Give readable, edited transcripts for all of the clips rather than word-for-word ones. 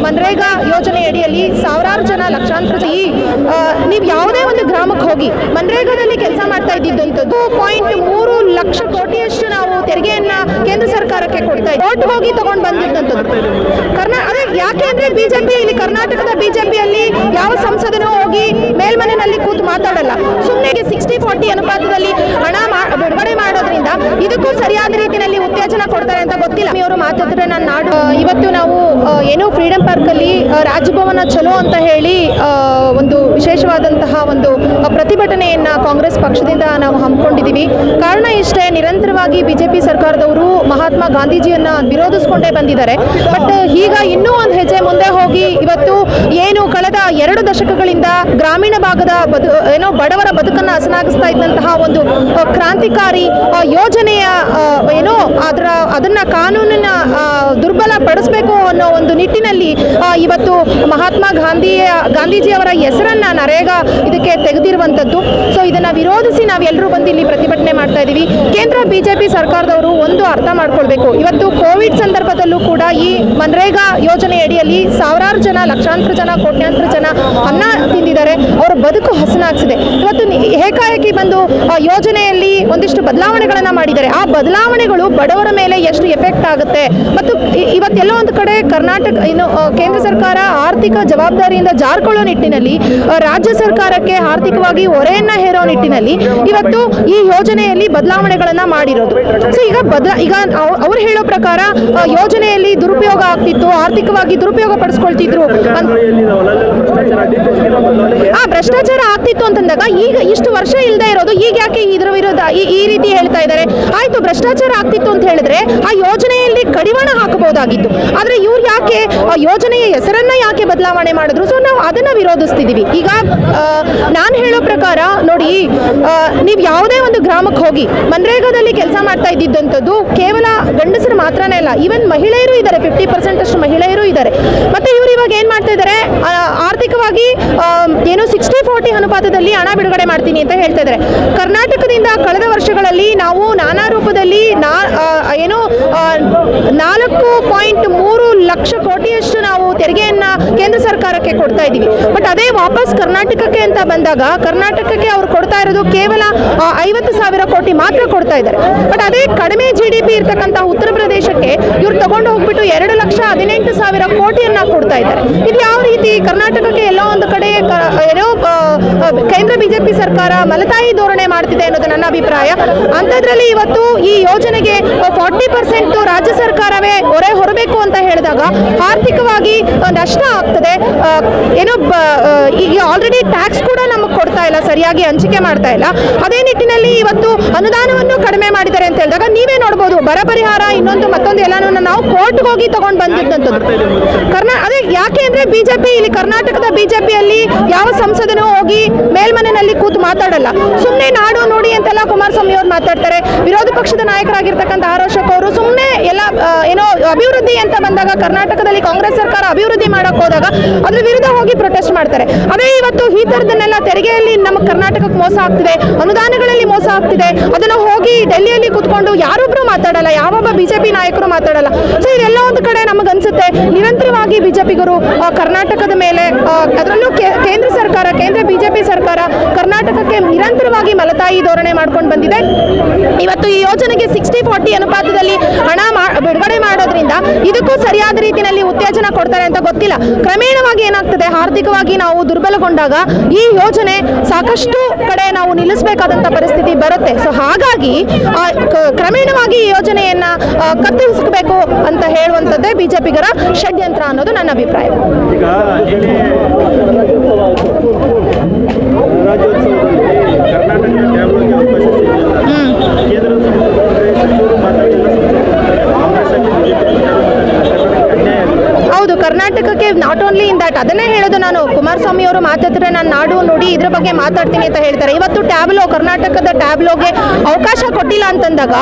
ಮನ್ರೇಗಾ ಯೋಜನೆ ಅಡಿಯಲ್ಲಿ ಸಾವಿರಾರು ಜನ ಲಕ್ಷಾಂತರ ನೀವು ಯಾವುದೇ ಒಂದು ಗ್ರಾಮಕ್ಕೆ ಹೋಗಿ ಮನ್ರೇಗಾದಲ್ಲಿ ಕೆಲಸ ಮಾಡ್ತಾ ಇದ್ದಿದ್ದಂಥದ್ದು 2.3 ಲಕ್ಷ ಕೋಟಿಯಷ್ಟು ನಾವು ತೆರಿಗೆಯನ್ನ ಕೇಂದ್ರ ಸರ್ಕಾರಕ್ಕೆ ಕೊಡ್ತಾ ಇದ್ದೀವಿ. ಕೋರ್ಟ್ ಹೋಗಿ ತಗೊಂಡು ಬಂದಿದ್ದಂಥದ್ದು ಅದೇ ಯಾಕೆ ಅಂದ್ರೆ ಬಿಜೆಪಿ ಇಲ್ಲಿ ಕರ್ನಾಟಕದ ಬಿಜೆಪಿಯಲ್ಲಿ ಯಾವ ಸಂಸದನೂ ಹೋಗಿ ಮೇಲ್ಮನೆಯಲ್ಲಿ ಕೂತು ಮಾತಾಡಲ್ಲ. ಸುಮ್ಮನೆ 60-40 ಅನುಪಾತದಲ್ಲಿ ಹಣ ಬಿಡುಗಡೆ ಮಾಡೋದ್ರಿಂದ ಇದಕ್ಕೂ ಸರಿಯಾದ ರೀತಿಯಲ್ಲಿ ಉತ್ತೇಜನ ಕೊಡ್ತಾರೆ ಅಂತ ಗೊತ್ತಿಲ್ಲ. ಅವರು ಮಾತಾಡಿದ್ರೆ ನಾನು ನಾಡು ಇವತ್ತು ನಾವು ಏನೋ ಫ್ರೀಡಂ ಪಾರ್ಕ್ ಅಲ್ಲಿ ರಾಜಭವನ ಚಲೋ ಅಂತ ಹೇಳಿ ಒಂದು ವಿಶೇಷವಾದಂತಹ ಒಂದು ಪ್ರತಿಭಟನೆಯನ್ನ ಕಾಂಗ್ರೆಸ್ ಪಕ್ಷದಿಂದ ನಾವು ಹಮ್ಮಿಕೊಂಡಿದ್ದೀವಿ. ಕಾರಣ ಇಷ್ಟೇ, ನಿರಂತರವಾಗಿ ಬಿಜೆಪಿ ಸರ್ಕಾರದವರು ಮಹಾತ್ಮ ಗಾಂಧೀಜಿಯನ್ನ ವಿರೋಧಿಸಿಕೊಂಡೇ ಬಂದಿದ್ದಾರೆ. ಬಟ್ ಈಗ ಇನ್ನೂ ಒಂದು ಹೆಜ್ಜೆ ಮುಂದೆ ಹೋಗಿ ಇವತ್ತು ಏನು ಕಳೆದ 2 ದಶಕಗಳಿಂದ ಗ್ರಾಮೀಣ ಭಾಗದ ಬಡವರ ಬದುಕನ್ನು ಹಸನಾಗಿಸ್ತಾ ಇದ್ದಂತಹ ಒಂದು ಕ್ರಾಂತಿಕಾರಿ ಯೋಜನೆಯ ಅದನ್ನ ಕಾನೂನಿನ ದುರ್ಬಲ ಪಡಿಸಬೇಕು ಅನ್ನೋ ಒಂದು ನಿಟ್ಟಿನಲ್ಲಿ ಇವತ್ತು ಮಹಾತ್ಮ ಗಾಂಧೀಜಿಯವರ ಹೆಸರನ್ನ ನರೇಗಾ ಇದಕ್ಕೆ ತೆಗೆದಿರುವಂಥದ್ದು. ಸೊ ಇದನ್ನ ವಿರೋಧಿಸಿ ನಾವೆಲ್ಲರೂ ಬಂದು ಇಲ್ಲಿ ಪ್ರತಿಭಟನೆ ಮಾಡ್ತಾ ಇದ್ದೀವಿ. ಕೇಂದ್ರ ಬಿಜೆಪಿ ಸರ್ಕಾರದವರು ಒಂದು ಅರ್ಥ ಮಾಡ್ಕೊಳ್ಬೇಕು. ಇವತ್ತು ಕೋವಿಡ್ ಸಂದರ್ಭದಲ್ಲೂ ಕೂಡ ಈ ಮನ್ರೇಗಾ ಯೋಜನೆ ಅಡಿಯಲ್ಲಿ ಸಾವಿರಾರು ಜನ ಲಕ್ಷಾಂತರ ಜನ ಕೋಟ್ಯಾಂತರ ಜನ ಅನ್ನ ತಿಂದಿದ್ದಾರೆ, ಅವರ ಬದುಕು ಹಸನಾಗಿಸಿದೆ. ಇವತ್ತು ಏಕಾಏಕಿ ಬಂದು ಯೋಜನೆಯಲ್ಲಿ ಒಂದಿಷ್ಟು ಬದಲಾವಣೆಗಳನ್ನ ಮಾಡಿದ್ದಾರೆ. ಆ ಬದಲಾವಣೆಗಳು ಬಡವರ ಮೇಲೆ ಎಷ್ಟು ಎಫೆಕ್ಟ್ ಆಗುತ್ತೆ ಮತ್ತು ಇವತ್ತೆಲ್ಲೋ ಒಂದು ಕಡೆ ಕರ್ನಾಟಕ ಕೇಂದ್ರ ಸರ್ಕಾರ ಆರ್ಥಿಕ ಜವಾಬ್ದಾರಿಯಿಂದ ಜಾರ್ಕೊಳ್ಳೋ ನಿಟ್ಟಿನಲ್ಲಿ ರಾಜ್ಯ ಸರ್ಕಾರಕ್ಕೆ ಆರ್ಥಿಕವಾಗಿ ಹೊರೆಯನ್ನ ಹೇರೋ ನಿಟ್ಟಿನಲ್ಲಿ ಇವತ್ತು ಈ ಯೋಜನೆಯಲ್ಲಿ ಬದಲಾವಣೆಗಳನ್ನ ಮಾಡಿರೋದು. ಸೊ ಈಗ ಅವ್ರು ಹೇಳೋ ಪ್ರಕಾರ ಯೋಜನೆಯಲ್ಲಿ ದುರುಪಯೋಗ ಆಗ್ತಿತ್ತು, ಆರ್ಥಿಕವಾಗಿ ದುರುಪಯೋಗ ಪಡಿಸ್ಕೊಳ್ತಿದ್ರು, ಭ್ರಷ್ಟಾಚಾರ ಆಗ್ತಿತ್ತು ಅಂತಂದಾಗ ಈಗ ಇಷ್ಟು ವರ್ಷ ಇಲ್ಲದೆ ಇರೋದು ಈಗ ಯಾಕೆ ಇದರ ವಿರುದ್ಧ ಈ ರೀತಿ ಹೇಳ್ತಾ ಇದ್ದಾರೆ? ಆಯ್ತು, ಭ್ರಷ್ಟಾಚಾರ ಆಗ್ತಿತ್ತು ಅಂತ ಹೇಳಿದ್ರೆ ಆ ಯೋಜನೆಯಲ್ಲಿ ಕಡಿವಾಣ ಹಾಕಬಹುದಾಗಿತ್ತು. ಆದ್ರೆ ಇವ್ರು ಯಾಕೆ ಆ ಯೋಜನೆಯ ಹೆಸರನ್ನ ಯಾಕೆ ಬದಲಾವಣೆ ಮಾಡಿದ್ರು? ಸೊ ನಾವು ಅದನ್ನ ವಿರೋಧಿಸ್ತಿದೀವಿ. ಈಗ ನಾನು ಹೇಳೋ ಪ್ರಕಾರ ನೋಡಿ, ನೀವು ಯಾವುದೇ ಒಂದು ಗ್ರಾಮಕ್ಕೆ ಹೋಗಿ ಮನ್ರೇಗಾದಲ್ಲಿ ಕೆಲಸ ಮಾಡ್ತಾ ಇದ್ದಿದ್ದಂಥದ್ದು ಕೇವಲ ಗಂಡಸರು ಮಾತ್ರನೇ ಅಲ್ಲ, ಈವನ್ ಮಹಿಳೆಯರು ಇದ್ದಾರೆ, 50% ಅಷ್ಟು ಮಹಿಳೆಯರು ಇದ್ದಾರೆ. ಮತ್ತೆ ಇವರು ಇವಾಗ ಏನ್ ಮಾಡ್ತಾ ಇದ್ದಾರೆ, ಆರ್ಥಿಕವಾಗಿ 60-40 ಅನುಪಾತದಲ್ಲಿ ಹಣ ಬಿಡುಗಡೆ ಮಾಡ್ತೀನಿ ಅಂತ ಹೇಳ್ತಾ ಇದ್ದಾರೆ. ಕರ್ನಾಟಕದಿಂದ ಕಳೆದ ವರ್ಷಗಳಲ್ಲಿ ನಾವು ನಾನಾ ರೂಪದಲ್ಲಿ 4.3 ಲಕ್ಷ ಕೋಟಿಯಷ್ಟು ನಾವು ತೆರಿಗೆಯನ್ನ ಕೇಂದ್ರ ಸರ್ಕಾರಕ್ಕೆ ಕೊಡ್ತಾ ಇದ್ದೀವಿ. ಬಟ್ ಅದೇ ವಾಪಸ್ ಕರ್ನಾಟಕಕ್ಕೆ ಅಂತ ಬಂದಾಗ ಕರ್ನಾಟಕಕ್ಕೆ ಅವ್ರು ಕೊಡ್ತಾ ಇರೋದು ಕೇವಲ 50,000 ಕೋಟಿ ಮಾತ್ರ ಕೊಡ್ತಾ ಇದ್ದಾರೆ. ಬಟ್ ಅದೇ ಕಡಿಮೆ GDP ಇರ್ತಕ್ಕಂಥ ಉತ್ತರ ಪ್ರದೇಶಕ್ಕೆ ಇವ್ರು ತಗೊಂಡು ಹೋಗ್ಬಿಟ್ಟು 2,18,000 ಕೋಟಿಯನ್ನ ಕೊಡ್ತಾ ಇದ್ದಾರೆ. ಇದು ಯಾವ ರೀತಿ? ಕರ್ನಾಟಕಕ್ಕೆ ಎಲ್ಲೋ ಒಂದು ಕಡೆ ಕೇಂದ್ರ ಬಿಜೆಪಿ ಸರ್ಕಾರ ಮಲತಾಯಿ ಧೋರಣೆ ಮಾಡ್ತಿದೆ ಅನ್ನೋದು ನನ್ನ ಅಭಿಪ್ರಾಯ. ಅಂಥದ್ರಲ್ಲಿ ಇವತ್ತು ಈ ಯೋಜನೆಗೆ 40% ರಾಜ್ಯ ಸರ್ಕಾರವೇ ಹೊರೆ ಹೊರಬೇಕು ಅಂತ ಹೇಳಿದಾಗ ಆರ್ಥಿಕವಾಗಿ ನಷ್ಟ ಆಗ್ತದೆ. ಈಗ ಆಲ್ರೆಡಿ ಟ್ಯಾಕ್ಸ್ ಕೂಡ ನಮಗೆ ಕೊಡ್ತಾ ಇಲ್ಲ, ಸರಿಯಾಗಿ ಹಂಚಿಕೆ ಮಾಡ್ತಾ ಇಲ್ಲ. ಅದೇ ನಿಟ್ಟಿನಲ್ಲಿ ಇವತ್ತು ಅನುದಾನವನ್ನು ಕಡಿಮೆ ಮಾಡಿದ್ದಾರೆ ಅಂತ ಹೇಳಿದಾಗ ನೀವೇ ನೋಡ್ಬೋದು, ಬರ ಪರಿಹಾರ ಮತ್ತೊಂದು ಎಲ್ಲಾನು ನಾವು ಕೋರ್ಟ್ಗೆ ಹೋಗಿ ತಗೊಂಡು ಬಂದಿದ್ದಂಥದ್ದು. ಅದೇ ಯಾಕೆ ಅಂದ್ರೆ ಬಿಜೆಪಿ ಇಲ್ಲಿ ಕರ್ನಾಟಕದ ಬಿಜೆಪಿಯಲ್ಲಿ ಯಾವ ಸಂಸದನೂ ಹೋಗಿ ಮೇಲ್ಮನೆಯಲ್ಲಿ ಕೂತು ಮಾತಾಡಲ್ಲ. ಸುಮ್ಮನೆ ನಾಡು ನೋಡಿ ಅಂತೆಲ್ಲ ಕುಮಾರಸ್ವಾಮಿ ಅವರು ಮಾತಾಡ್ತಾರೆ. ವಿರೋಧ ಪಕ್ಷದ ನಾಯಕರಾಗಿರ್ತಕ್ಕಂಥ ಆರ್ ಅಶೋಕ್ ಅವರು ಸುಮ್ಮನೆ ಎಲ್ಲ ಅಭಿವೃದ್ಧಿ ಅಂತ ಬಂದಾಗ ಕರ್ನಾಟಕದಲ್ಲಿ ಕಾಂಗ್ರೆಸ್ ಸರ್ಕಾರ ಅಭಿವೃದ್ಧಿ ಮಾಡಕ್ ಹೋದಾಗ ಅದ್ರ ವಿರುದ್ಧ ಹೋಗಿ ಪ್ರೊಟೆಸ್ಟ್ ಮಾಡ್ತಾರೆ. ಅದೇ ಇವತ್ತು ಈ ತರದನ್ನೆಲ್ಲ ತೆರಿಗೆಯಲ್ಲಿ ನಮ್ಮ ಕರ್ನಾಟಕಕ್ಕೆ ಮೋಸ ಆಗ್ತಿದೆ, ಅನುದಾನಗಳಲ್ಲಿ ಮೋಸ ಆಗ್ತಿದೆ, ಅದನ್ನು ಹೋಗಿ ಡೆಲ್ಲಿಯಲ್ಲಿ ಕೂತ್ಕೊಂಡು ಯಾರೊಬ್ರು ಮಾತಾಡಲ್ಲ, ಯಾವೊಬ್ಬ ಬಿಜೆಪಿ ನಾಯಕರು ಮಾತಾಡಲ್ಲ. ಸೊ ಇದೆಲ್ಲ ಒಂದು ಕಡೆ ನಮಗನ್ಸುತ್ತೆ ನಿರಂತರವಾಗಿ ಬಿಜೆಪಿಗರು ಕರ್ನಾಟಕದ ಮೇಲೆ, ಅದರಲ್ಲೂ ಕೇಂದ್ರ ಬಿಜೆಪಿ ಸರ್ಕಾರ ಕರ್ನಾಟಕಕ್ಕೆ ನಿರಂತರವಾಗಿ ಮಲತಾಯಿ ಧೋರಣೆ ಮಾಡ್ಕೊಂಡು ಬಂದಿದೆ. ಇವತ್ತು ಈ ಯೋಜನೆಗೆ 60-40 ಅನುಪಾತದಲ್ಲಿ ಹಣ ಬಿಡುಗಡೆ ಮಾಡೋದ್ರಿಂದ ಇದಕ್ಕೂ ಸರಿಯಾದ ರೀತಿಯಲ್ಲಿ ಉತ್ತೇಜನ ಕೊಡ್ತಾರೆ ಅಂತ ಗೊತ್ತಿಲ್ಲ. ಕ್ರಮೇಣವಾಗಿ ಏನಾಗ್ತದೆ, ಆರ್ಥಿಕವಾಗಿ ನಾವು ದುರ್ಬಲಗೊಂಡಾಗ ಈ ಯೋಜನೆ ಸಾಕಷ್ಟು ಕಡೆ ನಾವು ನಿಲ್ಲಿಸಬೇಕಾದಂತ ಪರಿಸ್ಥಿತಿ ಬರುತ್ತೆ. ಸೊ ಹಾಗಾಗಿ ಕ್ರಮೇಣವಾಗಿ ಈ ಯೋಜನೆಯನ್ನ ಕತ್ತರಿಸಬೇಕು ಅಂತ ಹೇಳುವಂಥದ್ದೇ ಬಿಜೆಪಿಗರ ಷಡ್ಯಂತ್ರ ಅನ್ನೋದು ನನ್ನ ಅಭಿಪ್ರಾಯ. ಹೌದು, ಕರ್ನಾಟಕಕ್ಕೆ ನಾಟ್ ಓನ್ಲಿ ಇನ್ ದಟ್, ಅದನ್ನೇ ಹೇಳೋದು ನಾನು. ಕುಮಾರಸ್ವಾಮಿ ಅವರು ಮಾತಾಡಿದ್ರೆ ನಾನು ನಾಡು ನುಡಿ ಇದ್ರ ಬಗ್ಗೆ ಮಾತಾಡ್ತೀನಿ ಅಂತ ಹೇಳ್ತಾರೆ. ಇವತ್ತು ಟ್ಯಾಬ್ಲೋ, ಕರ್ನಾಟಕದ ಟ್ಯಾಬ್ಲೋಗೆ ಅವಕಾಶ ಕೊಟ್ಟಿಲ್ಲ ಅಂತಂದಾಗ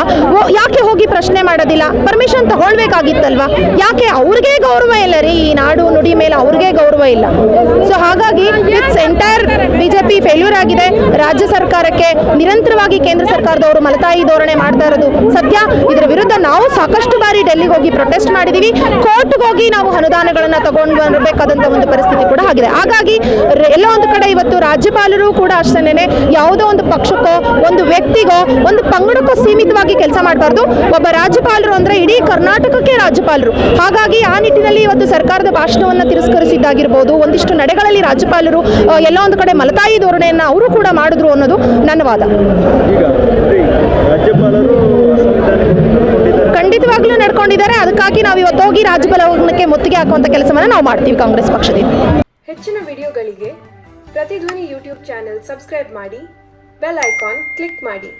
ಯಾಕೆ ಹೋಗಿ ಪ್ರಶ್ನೆ ಮಾಡೋದಿಲ್ಲ? ಪರ್ಮಿಷನ್ ತಗೊಳ್ಬೇಕಾಗಿತ್ತಲ್ವಾ? ಯಾಕೆ? ಅವ್ರಿಗೆ ಗೌರವ ಇಲ್ಲ ರೀ, ಈ ನಾಡು ನುಡಿ ಮೇಲೆ ಅವ್ರಿಗೆ ಗೌರವ ಇಲ್ಲ. ಸೊ ಹಾಗಾಗಿ ಇಟ್ಸ್ ಎಂಟೈರ್ ಬಿಜೆಪಿ ಫೇಲ್ಯೂರ್ ಆಗಿದೆ. ರಾಜ್ಯ ಸರ್ಕಾರಕ್ಕೆ ನಿರಂತರವಾಗಿ ಕೇಂದ್ರ ಸರ್ಕಾರದವರು ಮಲತಾಯಿ ಧೋರಣೆ ಮಾಡ್ತಾ ಇರೋದು ಸತ್ಯ. ಇದರ ವಿರುದ್ಧ ನಾವು ಸಾಕಷ್ಟು ಬಾರಿ ಡೆಲ್ಲಿಗೆ ಹೋಗಿ ಪ್ರೊಟೆಸ್ಟ್ ಮಾಡಿದೀವಿ, ಕೋರ್ಟ್ಗೆ ಹೋಗಿ ನಾವು ಅನುದಾನ ತೀರ್ಮಾನಗಳನ್ನು ತಗೊಂಡು ಬರಬೇಕಾದಂಥ ಒಂದು ಪರಿಸ್ಥಿತಿ ಕೂಡ ಆಗಿದೆ. ಹಾಗಾಗಿ ಎಲ್ಲೋ ಒಂದು ಕಡೆ ಇವತ್ತು ರಾಜ್ಯಪಾಲರು ಕೂಡ ಅಷ್ಟೇನೆ ಯಾವುದೋ ಒಂದು ಪಕ್ಷಕ್ಕೋ ಒಂದು ವ್ಯಕ್ತಿಗೋ ಒಂದು ಪಂಗಡಕ್ಕೋ ಸೀಮಿತವಾಗಿ ಕೆಲಸ ಮಾಡಬಾರ್ದು. ಒಬ್ಬ ರಾಜ್ಯಪಾಲರು ಅಂದರೆ ಇಡೀ ಕರ್ನಾಟಕಕ್ಕೆ ರಾಜ್ಯಪಾಲರು. ಹಾಗಾಗಿ ಆ ನಿಟ್ಟಿನಲ್ಲಿ ಇವತ್ತು ಸರ್ಕಾರದ ಭಾಷಣವನ್ನು ತಿರಸ್ಕರಿಸಿದ್ದಾಗಿರ್ಬೋದು, ಒಂದಿಷ್ಟು ನಡೆಗಳಲ್ಲಿ ರಾಜ್ಯಪಾಲರು ಎಲ್ಲೋ ಒಂದು ಕಡೆ ಮಲತಾಯಿ ಧೋರಣೆಯನ್ನು ಅವರು ಕೂಡ ಮಾಡಿದ್ರು ಅನ್ನೋದು ನನ್ನ ವಾದ. ಖಂಡಿತವಾಗ್ಲೂ ನಡ್ಕೊಂಡಿದ್ದಾರೆ. ಅದಕ್ಕಾಗಿ ನಾವು ಇವತ್ತು ಹೋಗಿ ರಾಜ್ಯಪಾಲಕ್ಕೆ ಮುತ್ತಿಗೆ ಹಾಕುವಂಥ ಕೆಲಸವನ್ನು ನಾವು ಮಾಡ್ತೀವಿ ಕಾಂಗ್ರೆಸ್ ಪಕ್ಷದಿಂದ. ಹೆಚ್ಚಿನ ವಿಡಿಯೋಗಳಿಗೆ ಪ್ರತಿಧ್ವನಿ ಯೂಟ್ಯೂಬ್ ಚಾನೆಲ್ ಸಬ್ಸ್ಕ್ರೈಬ್ ಮಾಡಿ, ಬೆಲ್ ಐಕಾನ್ ಕ್ಲಿಕ್ ಮಾಡಿ.